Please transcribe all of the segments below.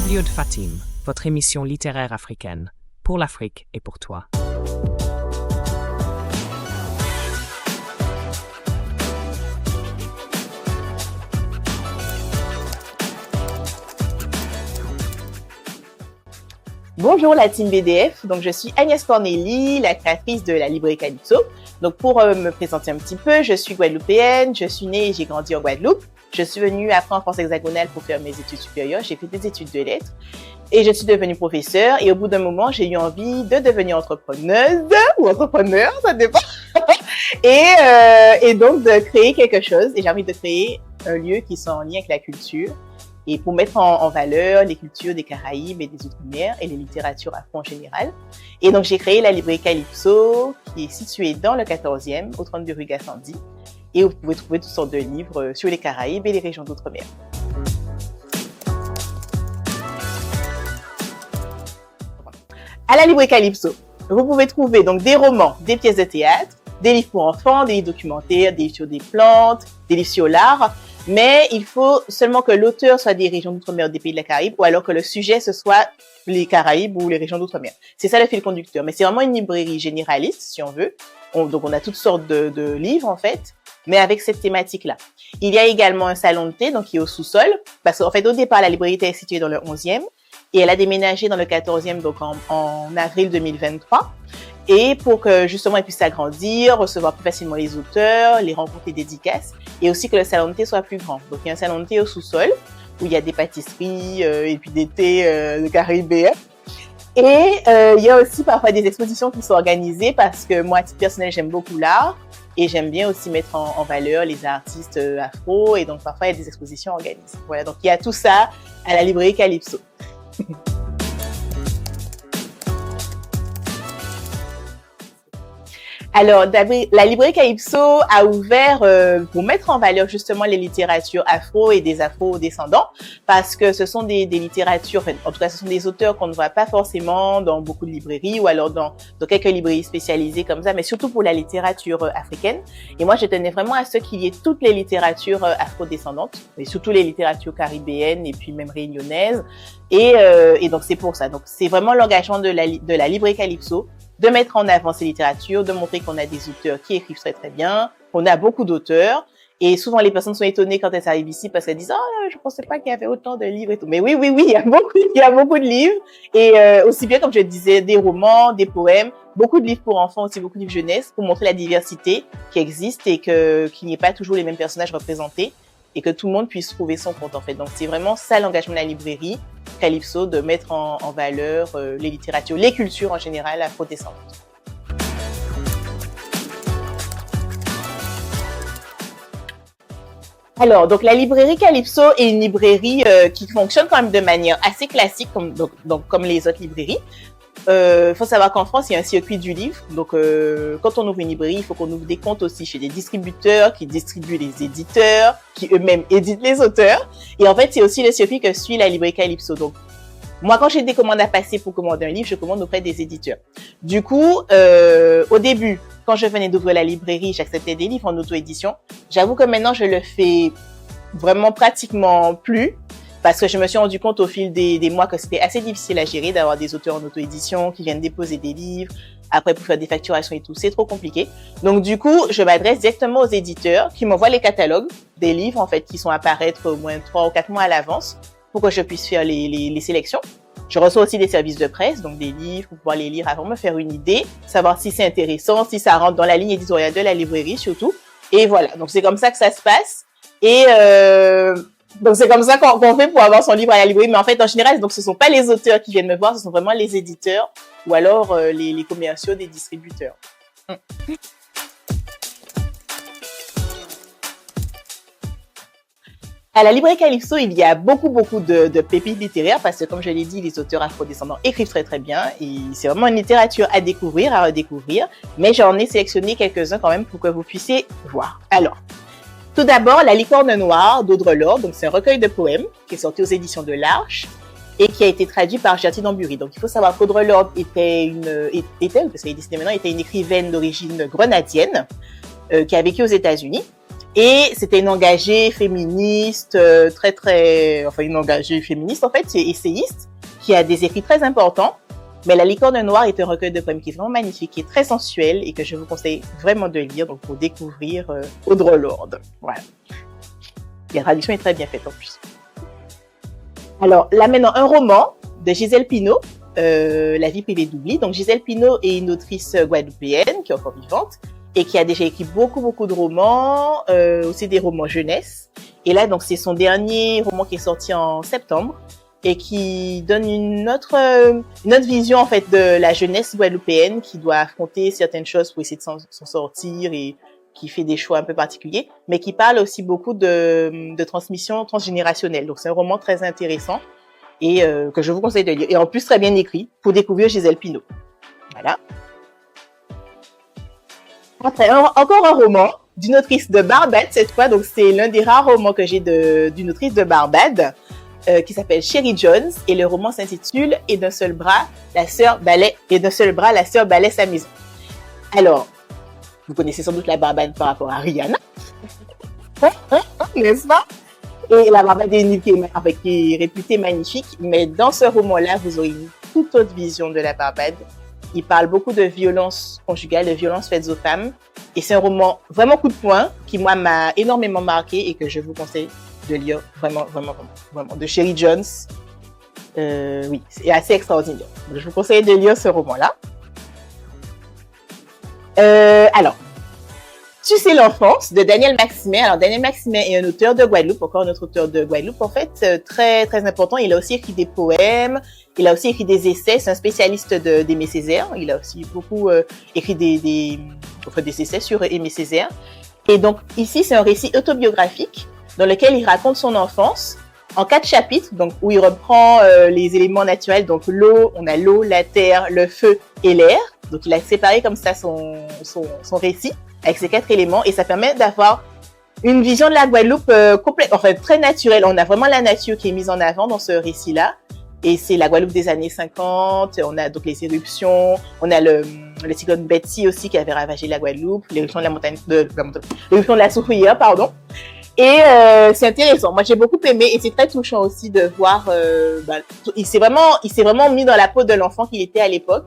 Biblio de Fatim, votre émission littéraire africaine, pour l'Afrique et pour toi. Bonjour la team BDF, donc je suis Agnès Cornélie, la créatrice de la librairie Calypso. Donc pour me présenter un petit peu, je suis guadeloupéenne, je suis née et j'ai grandi en Guadeloupe. Je suis venue après en France hexagonale pour faire mes études supérieures, j'ai fait des études de lettres et je suis devenue professeure et au bout d'un moment, j'ai eu envie de devenir entrepreneuse ou entrepreneur, ça dépend, et donc de créer quelque chose et j'ai envie de créer un lieu qui soit en lien avec la culture. Et pour mettre en valeur les cultures des Caraïbes et des Outre-mer et les littératures afro en général. Et donc, j'ai créé la librairie Calypso, qui est située dans le 14e, au 32 rue Gassendi. Et vous pouvez trouver toutes sortes de livres sur les Caraïbes et les régions d'Outre-mer. À la librairie Calypso, vous pouvez trouver donc des romans, des pièces de théâtre, des livres pour enfants, des livres documentaires, des livres sur des plantes, des livres sur l'art. Mais il faut seulement que l'auteur soit des régions d'outre-mer ou des pays de la Caraïbe, ou alors que le sujet, ce soit les Caraïbes ou les régions d'outre-mer. C'est ça le fil conducteur. Mais c'est vraiment une librairie généraliste, si on veut. Donc, on a toutes sortes de livres, en fait, mais avec cette thématique-là. Il y a également un salon de thé, donc qui est au sous-sol, parce qu'en fait, au départ, la librairie était située dans le 11e, et elle a déménagé dans le 14e, donc en avril 2023. Et pour que justement elle puisse s'agrandir, recevoir plus facilement les auteurs, les rencontres et dédicaces, et aussi que le salon de thé soit plus grand. Donc il y a un salon de thé au sous-sol où il y a des pâtisseries et puis des thés de caribéens. Et il y a aussi parfois des expositions qui sont organisées parce que moi, à titre personnel, j'aime beaucoup l'art et j'aime bien aussi mettre en valeur les artistes afro et donc parfois il y a des expositions organisées. Voilà, donc il y a tout ça à la librairie Calypso. Alors, la librairie Calypso a ouvert pour mettre en valeur justement les littératures afro et des afro-descendants parce que ce sont des littératures, en tout cas ce sont des auteurs qu'on ne voit pas forcément dans beaucoup de librairies ou alors dans quelques librairies spécialisées comme ça, mais surtout pour la littérature africaine. Et moi, je tenais vraiment à ce qu'il y ait toutes les littératures afro-descendantes, mais surtout les littératures caribéennes et puis même réunionnaises. Et donc, c'est pour ça. Donc, c'est vraiment l'engagement de la librairie Calypso de mettre en avant ces littératures, de montrer qu'on a des auteurs qui écrivent très très bien, qu'on a beaucoup d'auteurs. Et souvent, les personnes sont étonnées quand elles arrivent ici parce qu'elles disent « Oh, je pensais pas qu'il y avait autant de livres et tout. » Mais oui, il y a beaucoup de livres. Et aussi bien, comme je le disais, des romans, des poèmes, beaucoup de livres pour enfants, aussi beaucoup de livres jeunesse, pour montrer la diversité qui existe et qu'il n'y ait pas toujours les mêmes personnages représentés et que tout le monde puisse trouver son compte, en fait. Donc, c'est vraiment ça l'engagement de la librairie Calypso, de mettre en valeur les littératures, les cultures en général afro-descendantes. Alors, donc la librairie Calypso est une librairie qui fonctionne quand même de manière assez classique, comme les autres librairies. Faut savoir qu'en France, il y a un circuit du livre. Donc, quand on ouvre une librairie, il faut qu'on ouvre des comptes aussi chez des distributeurs qui distribuent les éditeurs, qui eux-mêmes éditent les auteurs. Et en fait, c'est aussi le circuit que suit la librairie Calypso. Donc, moi, quand j'ai des commandes à passer pour commander un livre, je commande auprès des éditeurs. Du coup, au début, quand je venais d'ouvrir la librairie, j'acceptais des livres en auto-édition. J'avoue que maintenant, je le fais vraiment pratiquement plus. Parce que je me suis rendu compte au fil des mois que c'était assez difficile à gérer d'avoir des auteurs en auto-édition qui viennent déposer des livres. Après, pour faire des facturations et tout, c'est trop compliqué. Donc, du coup, je m'adresse directement aux éditeurs qui m'envoient les catalogues des livres, en fait, qui sont à paraître au moins 3 ou 4 mois à l'avance pour que je puisse faire les sélections. Je reçois aussi des services de presse, donc des livres pour pouvoir les lire avant, me faire une idée, savoir si c'est intéressant, si ça rentre dans la ligne éditoriale de la librairie surtout. Et voilà, donc c'est comme ça que ça se passe. Et donc, c'est comme ça qu'on fait pour avoir son livre à la librairie. Mais en fait, en général, donc, ce sont pas les auteurs qui viennent me voir, ce sont vraiment les éditeurs ou alors les commerciaux des distributeurs. À la librairie Calypso, il y a beaucoup de pépites littéraires parce que, comme je l'ai dit, les auteurs afro-descendants écrivent très très bien et c'est vraiment une littérature à découvrir, à redécouvrir. Mais j'en ai sélectionné quelques-uns quand même pour que vous puissiez voir. Alors, tout d'abord, La licorne noire d'Audre Lorde. Donc, c'est un recueil de poèmes qui est sorti aux éditions de l'Arche et qui a été traduit par Gertine Ambury. Donc, il faut savoir qu'Audre Lorde était parce qu'elle est décédée maintenant, était une écrivaine d'origine grenadienne qui a vécu aux États-Unis Et c'était une engagée féministe, une engagée féministe en fait, c'est essayiste, qui a des écrits très importants. Mais La licorne noire est un recueil de poèmes qui est vraiment magnifique, qui est très sensuel et que je vous conseille vraiment de lire, donc pour découvrir Audre Lorde. Voilà. La traduction est très bien faite en plus. Alors là maintenant, un roman de Gisèle Pineau, La vie privée d'oubli. Donc Gisèle Pineau est une autrice guadeloupéenne qui est encore vivante et qui a déjà écrit beaucoup de romans, aussi des romans jeunesse. Et là, donc c'est son dernier roman qui est sorti en septembre et qui donne une autre vision en fait de la jeunesse guadeloupéenne qui doit affronter certaines choses pour essayer de s'en sortir et qui fait des choix un peu particuliers, mais qui parle aussi beaucoup de transmission transgénérationnelle. Donc c'est un roman très intéressant et que je vous conseille de lire. Et en plus très bien écrit pour découvrir Gisèle Pineau. Voilà. Après, encore un roman d'une autrice de Barbade cette fois. Donc c'est l'un des rares romans que j'ai d'une autrice de Barbade qui s'appelle Sherry Jones et le roman s'intitule Et d'un seul bras la sœur balait sa maison. Alors, vous connaissez sans doute la Barbade par rapport à Rihanna, n'est-ce pas? Et la Barbade est une livre qui est réputée magnifique, mais dans ce roman-là, vous aurez une toute autre vision de la Barbade. Il parle beaucoup de violences conjugales, de violences faites aux femmes, et c'est un roman vraiment coup de poing qui, moi, m'a énormément marqué et que je vous conseille de lire vraiment, de Sherry Jones. Oui, c'est assez extraordinaire. Donc, je vous conseille de lire ce roman-là. Alors, Tu sais l'enfance de Daniel Maximin. Alors, Daniel Maximin est un auteur de Guadeloupe, encore un autre auteur de Guadeloupe, en fait, très important. Il a aussi écrit des poèmes, il a aussi écrit des essais, c'est un spécialiste d'Aimé Césaire. Il a aussi beaucoup écrit des essais sur Aimé Césaire. Et donc, ici, c'est un récit autobiographique dans lequel il raconte son enfance en 4 chapitres, donc où il reprend les éléments naturels, donc l'eau, on a l'eau, la terre, le feu et l'air. Donc il a séparé comme ça son récit avec ces 4 éléments et ça permet d'avoir une vision de la Guadeloupe complète, enfin très naturelle. On a vraiment la nature qui est mise en avant dans ce récit-là et c'est la Guadeloupe des années 50. On a donc les éruptions, on a le cyclone Betsy aussi qui avait ravagé la Guadeloupe, l'éruption l'éruption de la Soufrière, pardon. Et c'est intéressant. Moi, j'ai beaucoup aimé et c'est très touchant aussi de voir. Il s'est vraiment mis dans la peau de l'enfant qu'il était à l'époque.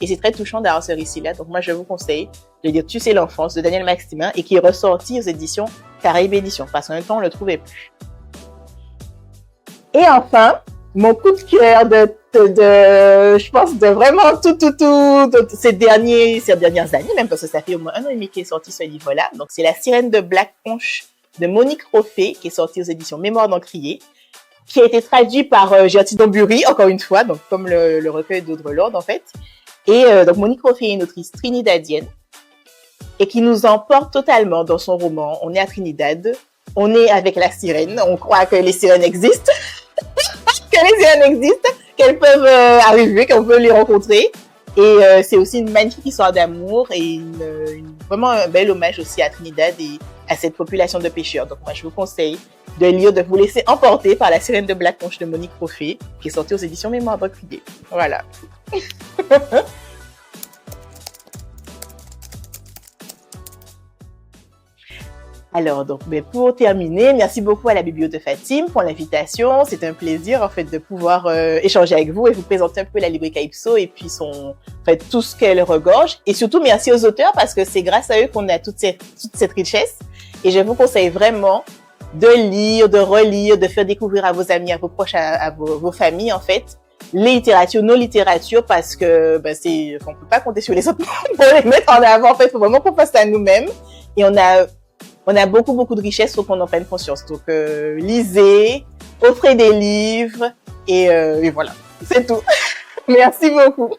Et c'est très touchant d'avoir ce récit-là. Donc moi, je vous conseille de lire Tu sais l'enfance de Daniel Maximin et qui est ressorti aux éditions Caraïbes Éditions parce qu'en même temps, on le trouvait plus. Et enfin, mon coup de cœur je pense de vraiment tout ces dernières années, même parce que ça fait au moins 1 an et demi qu'il est sorti ce livre-là. Donc c'est La Sirène de Black Conch de Monique Roffé, qui est sortie aux éditions Mémoire d'Encrier, qui a été traduit par Gerty Dombury, encore une fois, donc comme le recueil d'Audre Lorde, en fait. Et donc Monique Roffé est une autrice trinidadienne et qui nous emporte totalement dans son roman. On est à Trinidad, on est avec la sirène, on croit que les sirènes existent, qu'elles peuvent arriver, qu'on peut les rencontrer. Et c'est aussi une magnifique histoire d'amour et vraiment un bel hommage aussi à Trinidad et à cette population de pêcheurs. Donc moi, je vous conseille de lire, de vous laisser emporter par La Sirène de Black Conch de Monique Roffé, qui est sortie aux éditions Mémoire d'Encrier. Voilà. Alors, donc, pour terminer, merci beaucoup à la Bibliothèque de Fatim pour l'invitation. C'est un plaisir, en fait, de pouvoir échanger avec vous et vous présenter un peu la librairie Calypso et puis tout ce qu'elle regorge. Et surtout, merci aux auteurs parce que c'est grâce à eux qu'on a toute cette richesse. Et je vous conseille vraiment de lire, de relire, de faire découvrir à vos amis, à vos proches, à vos familles, en fait, les littératures, nos littératures, parce que on peut pas compter sur les autres pour les mettre en avant. En fait, faut vraiment qu'on fasse ça à nous-mêmes. Et on a beaucoup de richesses, faut qu'on en prenne conscience. Donc, lisez, offrez des livres et voilà, c'est tout. Merci beaucoup.